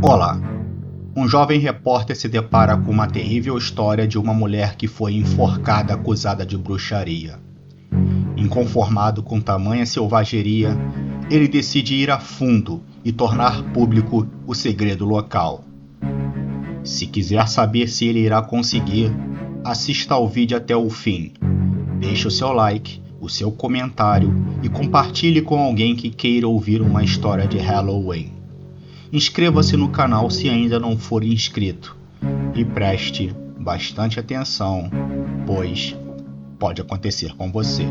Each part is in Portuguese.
Olá! Um jovem repórter se depara com uma terrível história de uma mulher que foi enforcada acusada de bruxaria. Inconformado com tamanha selvageria, ele decide ir a fundo e tornar público o segredo local. Se quiser saber se ele irá conseguir, assista ao vídeo até o fim. Deixe o seu like, o seu comentário e compartilhe com alguém que queira ouvir uma história de Halloween. Inscreva-se no canal se ainda não for inscrito e preste bastante atenção, pois pode acontecer com você.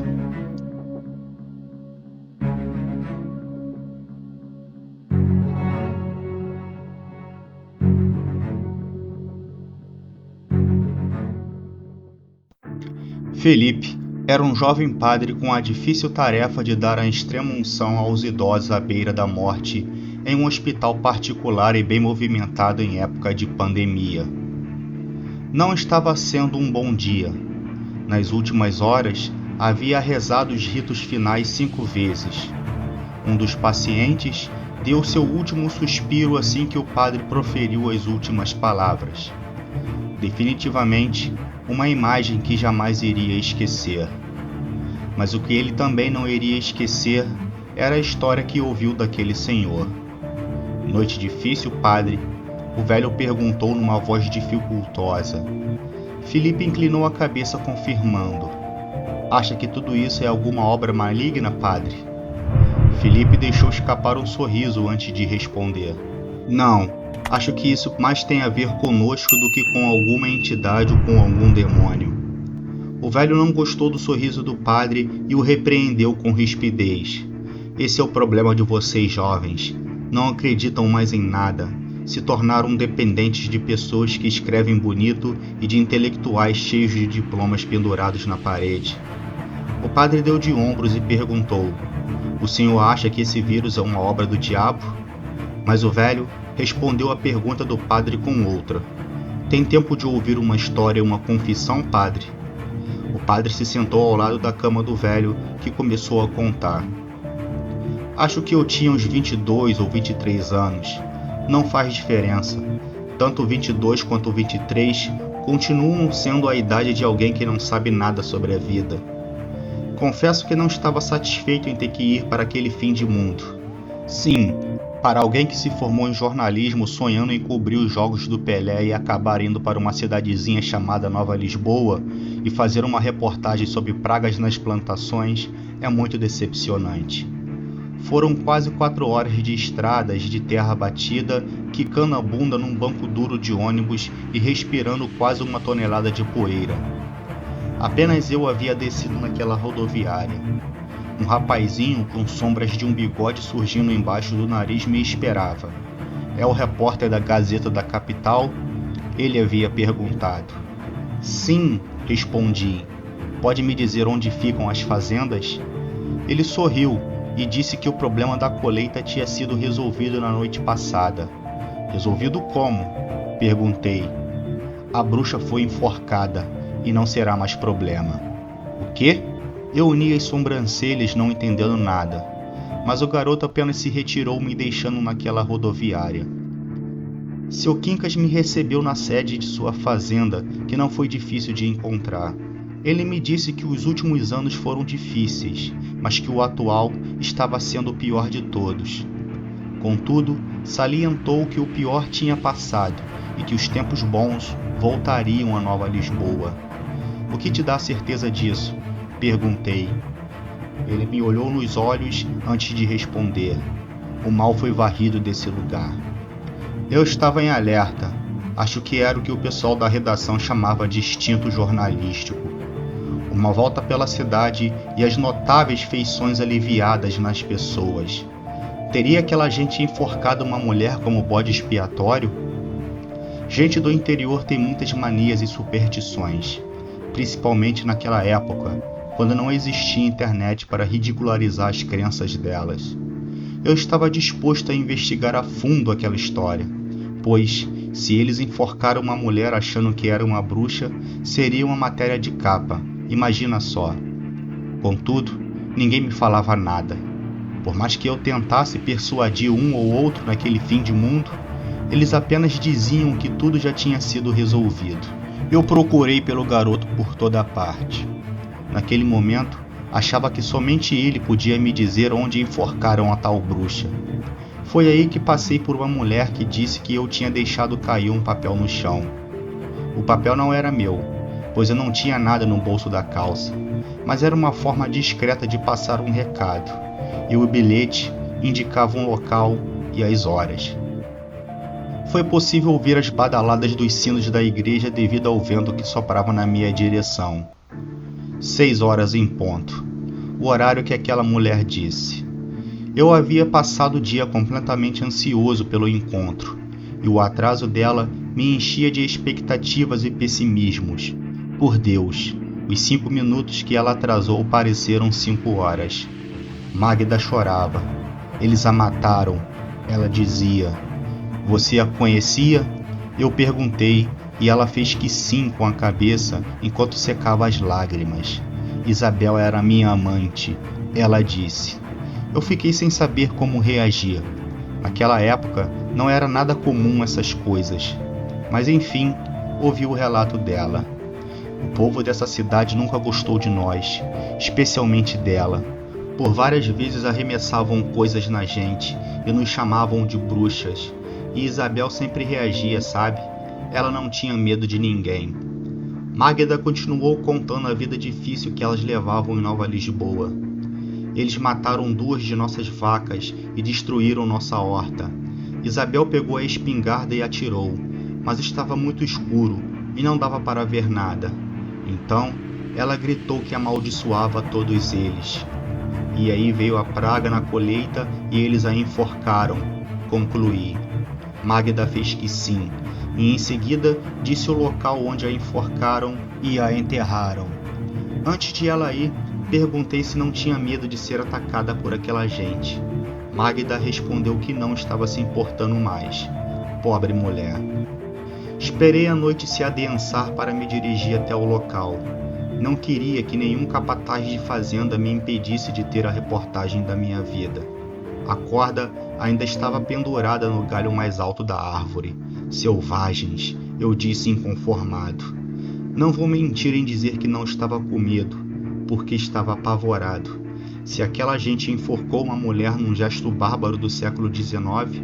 Felipe era um jovem padre com a difícil tarefa de dar a extrema unção aos idosos à beira da morte em um hospital particular e bem movimentado em época de pandemia. Não estava sendo um bom dia. Nas últimas horas, havia rezado os ritos finais 5 vezes. Um dos pacientes deu seu último suspiro assim que o padre proferiu as últimas palavras. Definitivamente, uma imagem que jamais iria esquecer. Mas o que ele também não iria esquecer era a história que ouviu daquele senhor. Noite difícil, padre? O velho perguntou numa voz dificultosa. Felipe inclinou a cabeça confirmando. Acha que tudo isso é alguma obra maligna, padre? Felipe deixou escapar um sorriso antes de responder. Não, acho que isso mais tem a ver conosco do que com alguma entidade ou com algum demônio. O velho não gostou do sorriso do padre e o repreendeu com rispidez. Esse é o problema de vocês, jovens. Não acreditam mais em nada. Se tornaram dependentes de pessoas que escrevem bonito e de intelectuais cheios de diplomas pendurados na parede. O padre deu de ombros e perguntou: o senhor acha que esse vírus é uma obra do diabo? Mas o velho respondeu a pergunta do padre com outra. Tem tempo de ouvir uma história, uma confissão, padre? O padre se sentou ao lado da cama do velho, que começou a contar. Acho que eu tinha uns 22 ou 23 anos. Não faz diferença. Tanto 22 quanto 23 continuam sendo a idade de alguém que não sabe nada sobre a vida. Confesso que não estava satisfeito em ter que ir para aquele fim de mundo. Sim, para alguém que se formou em jornalismo sonhando em cobrir os jogos do Pelé e acabar indo para uma cidadezinha chamada Nova Lisboa e fazer uma reportagem sobre pragas nas plantações, é muito decepcionante. Foram quase 4 horas de estradas de terra batida, quicando a bunda num banco duro de ônibus e respirando quase 1 tonelada de poeira. Apenas eu havia descido naquela rodoviária. Um rapazinho com sombras de um bigode surgindo embaixo do nariz me esperava. É o repórter da Gazeta da Capital? Ele havia perguntado. Sim, respondi. Pode me dizer onde ficam as fazendas? Ele sorriu e disse que o problema da colheita tinha sido resolvido na noite passada. Resolvido como? Perguntei. A bruxa foi enforcada e não será mais problema. O quê? Eu uni as sobrancelhas, não entendendo nada, mas o garoto apenas se retirou, me deixando naquela rodoviária. Seu Quincas me recebeu na sede de sua fazenda, que não foi difícil de encontrar. Ele me disse que os últimos anos foram difíceis, mas que o atual estava sendo o pior de todos. Contudo, salientou que o pior tinha passado e que os tempos bons voltariam a Nova Lisboa. O que te dá certeza disso? Perguntei. Ele me olhou nos olhos antes de responder. O mal foi varrido desse lugar. Eu estava em alerta. Acho que era o que o pessoal da redação chamava de instinto jornalístico. Uma volta pela cidade e as notáveis feições aliviadas nas pessoas. Teria aquela gente enforcado uma mulher como bode expiatório? Gente do interior tem muitas manias e superstições, principalmente naquela época, quando não existia internet para ridicularizar as crenças delas. Eu estava disposto a investigar a fundo aquela história, pois, se eles enforcaram uma mulher achando que era uma bruxa, seria uma matéria de capa, imagina só. Contudo, ninguém me falava nada. Por mais que eu tentasse persuadir um ou outro naquele fim de mundo, Eles apenas diziam que tudo já tinha sido resolvido. Eu procurei pelo garoto por toda parte. Naquele momento, achava que somente ele podia me dizer onde enforcaram a tal bruxa. Foi aí que passei por uma mulher que disse que eu tinha deixado cair um papel no chão. O papel não era meu, pois eu não tinha nada no bolso da calça, mas era uma forma discreta de passar um recado, e o bilhete indicava um local e as horas. Foi possível ouvir as badaladas dos sinos da igreja devido ao vento que soprava na minha direção. 6 horas em ponto, o horário que aquela mulher disse. Eu havia passado o dia completamente ansioso pelo encontro, e o atraso dela me enchia de expectativas e pessimismos. Por Deus, os 5 minutos que ela atrasou pareceram 5 horas. Magda chorava. Eles a mataram, ela dizia. Você a conhecia? Eu perguntei, e ela fez que sim com a cabeça enquanto secava as lágrimas. Isabel era minha amante, ela disse. Eu fiquei sem saber como reagir. Naquela época, não era nada comum essas coisas. Mas enfim, ouvi o relato dela. O povo dessa cidade nunca gostou de nós, especialmente dela. Por várias vezes arremessavam coisas na gente e nos chamavam de bruxas. E Isabel sempre reagia, sabe? Ela não tinha medo de ninguém. Magda continuou contando a vida difícil que elas levavam em Nova Lisboa. Eles mataram 2 de nossas vacas e destruíram nossa horta. Isabel pegou a espingarda e atirou, mas estava muito escuro e não dava para ver nada. Então, ela gritou que amaldiçoava todos eles. E aí veio a praga na colheita e eles a enforcaram, concluí. Magda fez que sim, e em seguida disse o local onde a enforcaram e a enterraram. Antes de ela ir, perguntei se não tinha medo de ser atacada por aquela gente. Magda respondeu que não estava se importando mais. Pobre mulher. Esperei a noite se adensar para me dirigir até o local. Não queria que nenhum capataz de fazenda me impedisse de ter a reportagem da minha vida. A corda ainda estava pendurada no galho mais alto da árvore. Selvagens, eu disse inconformado. Não vou mentir em dizer que não estava com medo, porque estava apavorado. Se aquela gente enforcou uma mulher num gesto bárbaro do século XIX,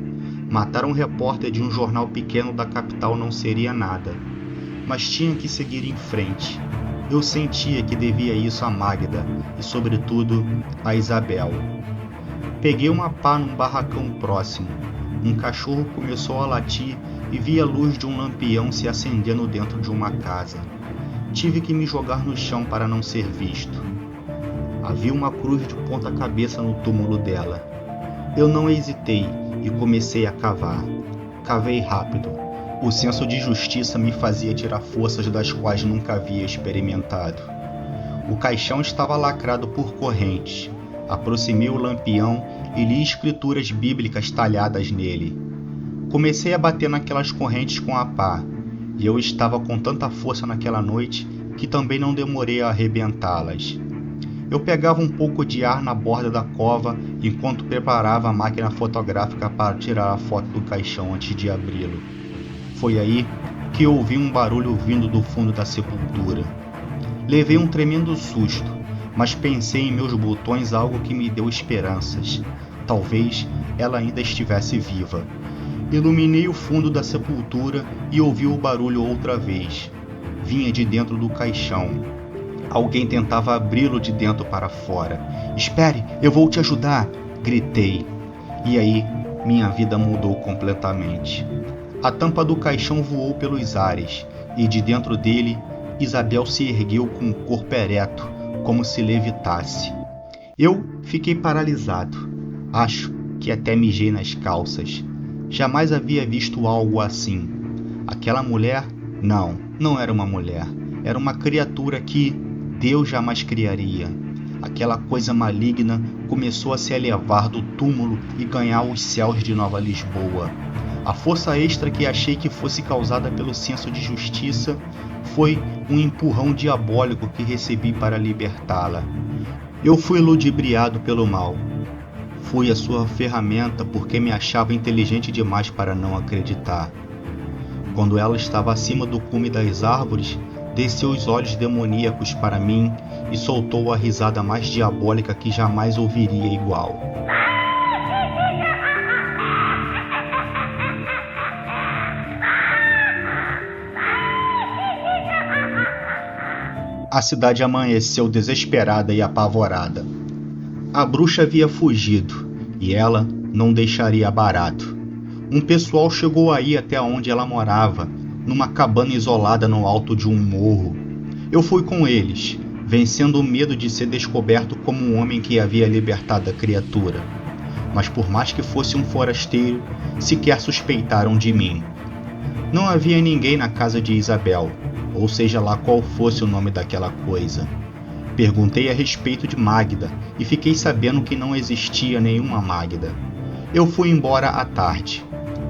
matar um repórter de um jornal pequeno da capital não seria nada. Mas tinha que seguir em frente. Eu sentia que devia isso a Magda e, sobretudo, a Isabel. Peguei uma pá num barracão próximo. Um cachorro começou a latir e vi a luz de um lampião se acendendo dentro de uma casa. Tive que me jogar no chão para não ser visto. Havia uma cruz de ponta cabeça no túmulo dela. Eu não hesitei e comecei a cavar. Cavei rápido. O senso de justiça me fazia tirar forças das quais nunca havia experimentado. O caixão estava lacrado por correntes. Aproximei o lampião e li escrituras bíblicas talhadas nele. Comecei a bater naquelas correntes com a pá, e eu estava com tanta força naquela noite que também não demorei a arrebentá-las. Eu pegava um pouco de ar na borda da cova enquanto preparava a máquina fotográfica para tirar a foto do caixão antes de abri-lo. Foi aí que ouvi um barulho vindo do fundo da sepultura. Levei um tremendo susto, mas pensei em meus botões, algo que me deu esperanças. Talvez ela ainda estivesse viva. Iluminei o fundo da sepultura e ouvi o barulho outra vez. Vinha de dentro do caixão. Alguém tentava abri-lo de dentro para fora. Espere, eu vou te ajudar, gritei. E aí, minha vida mudou completamente. A tampa do caixão voou pelos ares, e de dentro dele, Isabel se ergueu com o corpo ereto, como se levitasse. Eu fiquei paralisado. Acho que até mijei nas calças. Jamais havia visto algo assim. Aquela mulher, não era uma mulher. Era uma criatura que Deus jamais criaria. Aquela coisa maligna começou a se elevar do túmulo e ganhar os céus de Nova Lisboa. A força extra que achei que fosse causada pelo senso de justiça foi um empurrão diabólico que recebi para libertá-la. Eu fui ludibriado pelo mal. Fui a sua ferramenta porque me achava inteligente demais para não acreditar. Quando ela estava acima do cume das árvores, desceu os olhos demoníacos para mim e soltou a risada mais diabólica que jamais ouviria igual. A cidade amanheceu desesperada e apavorada. A bruxa havia fugido, e ela não deixaria barato. Um pessoal chegou aí até onde ela morava, numa cabana isolada no alto de um morro. Eu fui com eles, vencendo o medo de ser descoberto como um homem que havia libertado a criatura. Mas por mais que fosse um forasteiro, sequer suspeitaram de mim. Não havia ninguém na casa de Isabel, ou seja lá qual fosse o nome daquela coisa. Perguntei a respeito de Magda e fiquei sabendo que não existia nenhuma Magda. Eu fui embora à tarde.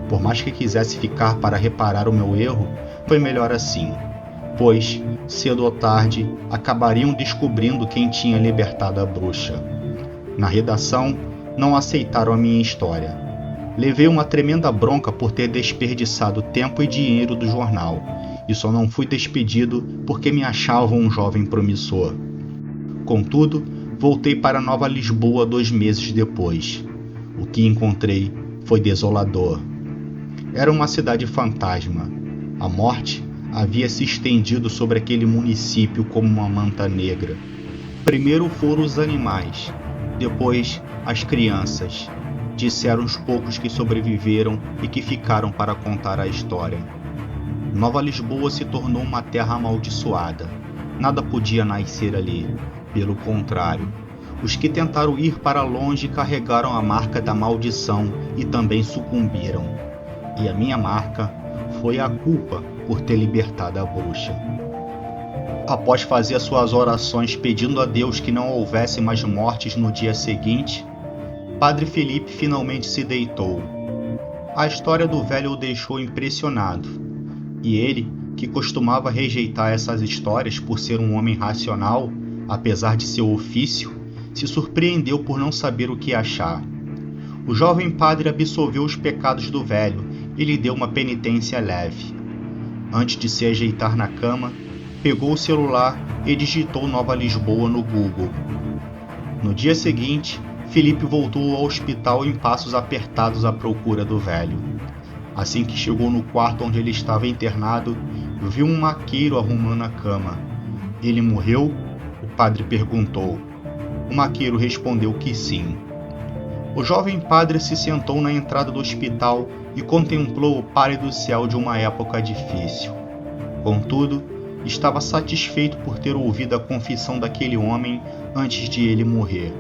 Por mais que quisesse ficar para reparar o meu erro, foi melhor assim, pois, cedo ou tarde, acabariam descobrindo quem tinha libertado a bruxa. Na redação, não aceitaram a minha história. Levei uma tremenda bronca por ter desperdiçado tempo e dinheiro do jornal, e só não fui despedido porque me achavam um jovem promissor. Contudo, voltei para Nova Lisboa 2 meses depois. O que encontrei foi desolador. Era uma cidade fantasma. A morte havia se estendido sobre aquele município como uma manta negra. Primeiro foram os animais, depois as crianças. Disseram os poucos que sobreviveram e que ficaram para contar a história. Nova Lisboa se tornou uma terra amaldiçoada. Nada podia nascer ali. Pelo contrário, os que tentaram ir para longe carregaram a marca da maldição e também sucumbiram. E a minha marca foi a culpa por ter libertado a bruxa. Após fazer suas orações pedindo a Deus que não houvesse mais mortes no dia seguinte, Padre Felipe finalmente se deitou. A história do velho o deixou impressionado, e ele, que costumava rejeitar essas histórias por ser um homem racional, apesar de seu ofício, se surpreendeu por não saber o que achar. O jovem padre absolveu os pecados do velho e lhe deu uma penitência leve. Antes de se ajeitar na cama, pegou o celular e digitou Nova Lisboa no Google. No dia seguinte, Felipe voltou ao hospital em passos apertados à procura do velho. Assim que chegou no quarto onde ele estava internado, viu um maqueiro arrumando a cama. Ele morreu? O padre perguntou. O maqueiro respondeu que sim. O jovem padre se sentou na entrada do hospital e contemplou o pálido céu de uma época difícil. Contudo, estava satisfeito por ter ouvido a confissão daquele homem antes de ele morrer.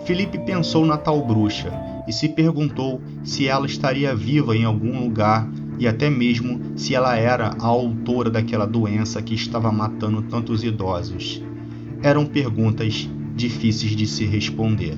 Felipe pensou na tal bruxa e se perguntou se ela estaria viva em algum lugar e até mesmo se ela era a autora daquela doença que estava matando tantos idosos. Eram perguntas difíceis de se responder.